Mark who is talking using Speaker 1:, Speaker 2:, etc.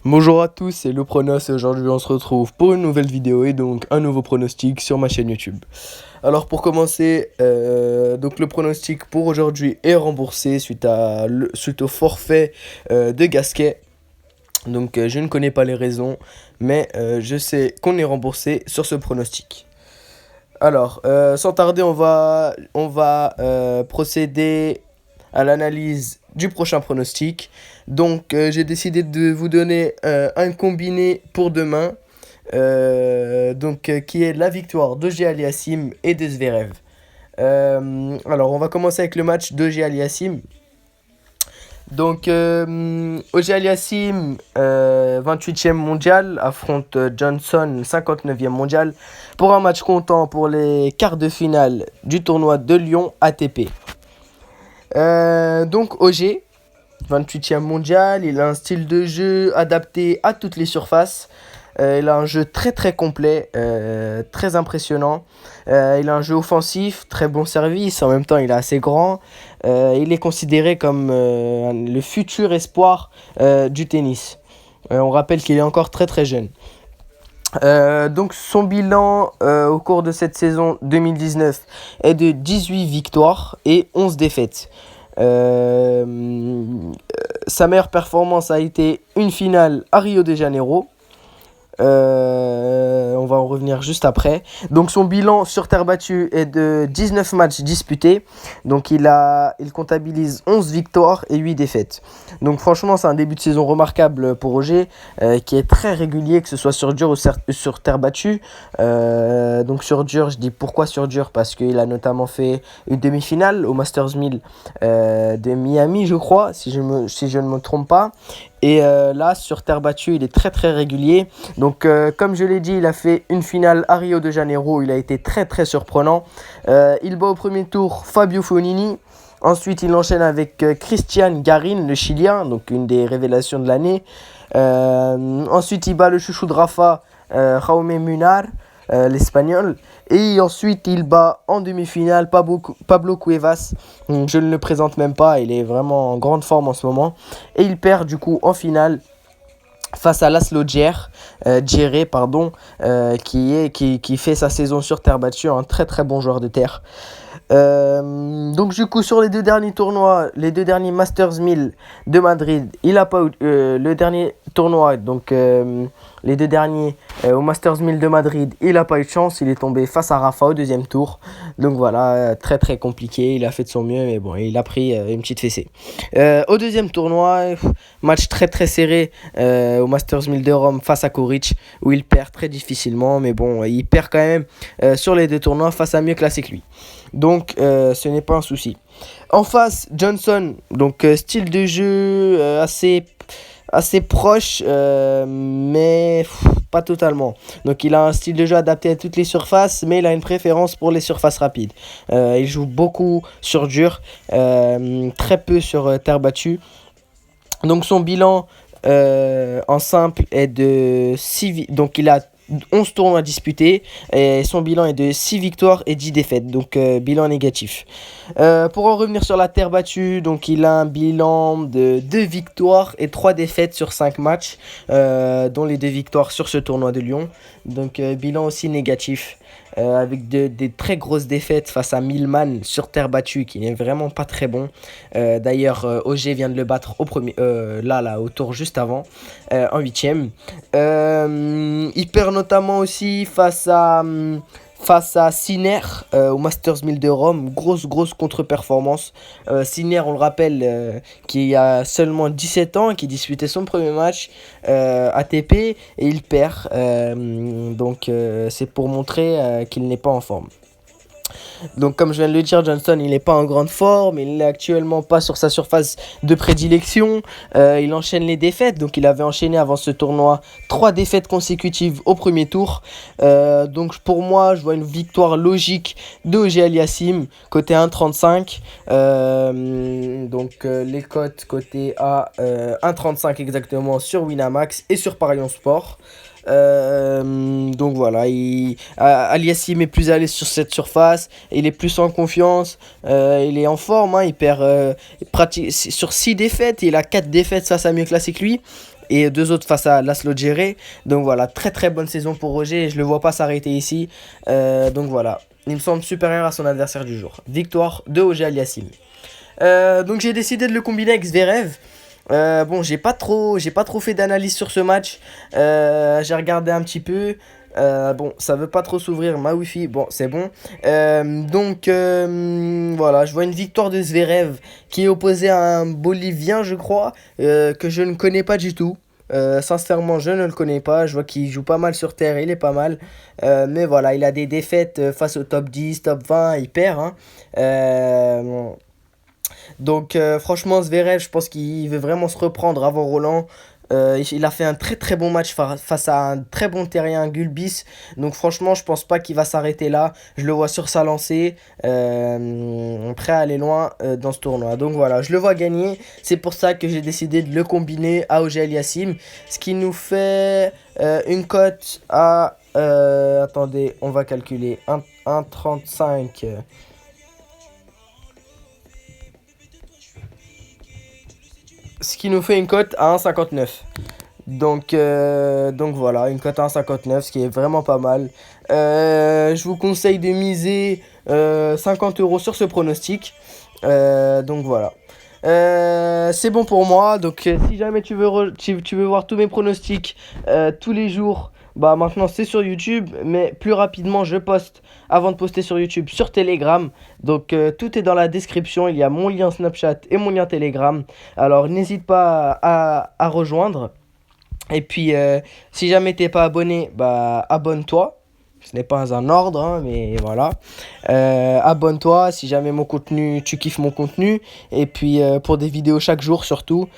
Speaker 1: Bonjour à tous, c'est le Pronos et aujourd'hui on se retrouve pour une nouvelle vidéo et donc un nouveau pronostic sur ma chaîne YouTube. Alors pour commencer, donc le pronostic pour aujourd'hui est remboursé suite au forfait de Gasquet. Donc je ne connais pas les raisons, mais je sais qu'on est remboursé sur ce pronostic. Alors sans tarder, on va procéder à l'analyse du prochain pronostic. Donc j'ai décidé de vous donner un combiné pour demain, qui est la victoire d'Ogier Aliassime et de Zverev. Alors on va commencer avec le match d'Ogier Aliassime. Donc Ogier Aliassime, 28e mondial, affronte Johnson, 59e mondial, pour un match comptant pour les quarts de finale du tournoi de Lyon ATP. Donc Ogier, 28e mondial, il a un style de jeu adapté à toutes les surfaces. Il a un jeu très très complet, très impressionnant. Il a un jeu offensif, très bon service, en même temps il est assez grand. Il est considéré comme le futur espoir du tennis. On rappelle qu'il est encore très très jeune. Donc son bilan au cours de cette saison 2019 est de 18 victoires et 11 défaites. Sa meilleure performance a été une finale à Rio de Janeiro. On va en revenir juste après. Donc son bilan sur terre battue est de 19 matchs disputés. Donc il comptabilise 11 victoires et 8 défaites. Donc franchement c'est un début de saison remarquable pour Ogier, qui est très régulier, que ce soit sur dur ou sur terre battue. Donc sur dur, je dis pourquoi sur dur, parce qu'il a notamment fait une demi-finale au Masters 1000 de Miami, je crois, si je ne me trompe pas. Et là, sur terre battue, il est très très régulier. Donc, comme je l'ai dit, il a fait une finale à Rio de Janeiro. Il a été très très surprenant. Il bat au premier tour Fabio Fognini. Ensuite, il enchaîne avec Cristian Garin, le Chilien, donc une des révélations de l'année. Ensuite, il bat le chouchou de Rafa, Jaume Munar, l'Espagnol. Et ensuite, il bat en demi-finale Pablo Cuevas. Je ne le présente même pas, il est vraiment en grande forme en ce moment. Et il perd du coup en finale face à Laslo Djere, qui fait sa saison sur terre battue, un très très bon joueur de terre. Donc du coup sur les deux derniers tournois, les deux derniers Masters 1000 de Madrid, il a pas eu le dernier tournoi, donc les deux derniers au Masters 1000 de Madrid, il a pas eu de chance, il est tombé face à Rafa au deuxième tour. Donc voilà, très très compliqué, il a fait de son mieux, mais bon, il a pris une petite fessée. Au deuxième tournoi, match très très serré au Masters 1000 de Rome face à Coric, où il perd très difficilement, mais bon, il perd quand même sur les deux tournois face à mieux classé que lui. Donc ce n'est pas un souci. En face, Johnson, donc style de jeu assez proche, mais pas totalement. Donc il a un style de jeu adapté à toutes les surfaces, mais il a une préférence pour les surfaces rapides. Il joue beaucoup sur dur, très peu sur terre battue. Donc son bilan en simple est de 6. Donc il a 11 tournois disputés et son bilan est de 6 victoires et 10 défaites, donc bilan négatif. Pour en revenir sur la terre battue, donc il a un bilan de 2 victoires et 3 défaites sur 5 matchs, dont les 2 victoires sur ce tournoi de Lyon, donc bilan aussi négatif. Avec des très grosses défaites face à Millman sur terre battue, qui n'est vraiment pas très bon. D'ailleurs, Ogier vient de le battre au tour juste avant, en 8ème. Il perd notamment aussi face à Sinner au Masters 1000 de Rome. Grosse contre-performance. Sinner, on le rappelle, qui a seulement 17 ans, qui disputait son premier match ATP, et il perd. Donc c'est pour montrer qu'il n'est pas en forme. Donc comme je viens de le dire, Johnson il n'est pas en grande forme, il n'est actuellement pas sur sa surface de prédilection, il enchaîne les défaites, donc il avait enchaîné avant ce tournoi 3 défaites consécutives au premier tour. Donc pour moi je vois une victoire logique d'Ogier Aliassime, côté 1,35. Les cotes côté à 1,35 exactement sur Winamax et sur Parion Sport. Donc voilà, Aliassime est plus à l'aise sur cette surface, il est plus en confiance, il est en forme, hein, il perd sur 6 défaites, il a 4 défaites face à mieux classé que lui. et 2 autres face à Laszlo Djere. Donc voilà, très très bonne saison pour Roger et je le vois pas s'arrêter ici. Donc voilà, il me semble supérieur à son adversaire du jour. Victoire de Auger Aliassime. Donc j'ai décidé de le combiner avec Zverev. Bon, j'ai pas trop fait d'analyse sur ce match. J'ai regardé un petit peu. Bon, ça veut pas trop s'ouvrir ma wifi. Bon, c'est bon. Voilà, je vois une victoire de Zverev qui est opposé à un Bolivien, je crois, que je ne connais pas du tout. Sincèrement, je ne le connais pas. Je vois qu'il joue pas mal sur terre, il est pas mal. Mais voilà, il a des défaites face au top 10, top 20, il perd, hein. Franchement, Zverev, je pense qu'il veut vraiment se reprendre avant Roland. Il a fait un très très bon match face à un très bon terrien Gulbis. Donc franchement, je pense pas qu'il va s'arrêter là. Je le vois sur sa lancée, prêt à aller loin dans ce tournoi. Donc voilà, je le vois gagner. C'est pour ça que j'ai décidé de le combiner à Auger Aliassime. Ce qui nous fait une cote à... attendez, on va calculer. 1,35. Ce qui nous fait une cote à 1,59. Donc voilà, une cote à 1,59, ce qui est vraiment pas mal. Je vous conseille de miser 50 euros sur ce pronostic. Donc voilà. C'est bon pour moi. Donc si jamais tu veux voir tous mes pronostics tous les jours, bah maintenant c'est sur YouTube. Mais plus rapidement, je poste avant de poster sur YouTube sur Telegram. Donc tout est dans la description. Il y a mon lien Snapchat et mon lien Telegram. Alors n'hésite pas à rejoindre. Et puis, si jamais t'es pas abonné, bah abonne-toi. Ce n'est pas un ordre, hein, mais voilà. Abonne-toi si jamais tu kiffes mon contenu. Et puis, pour des vidéos chaque jour surtout.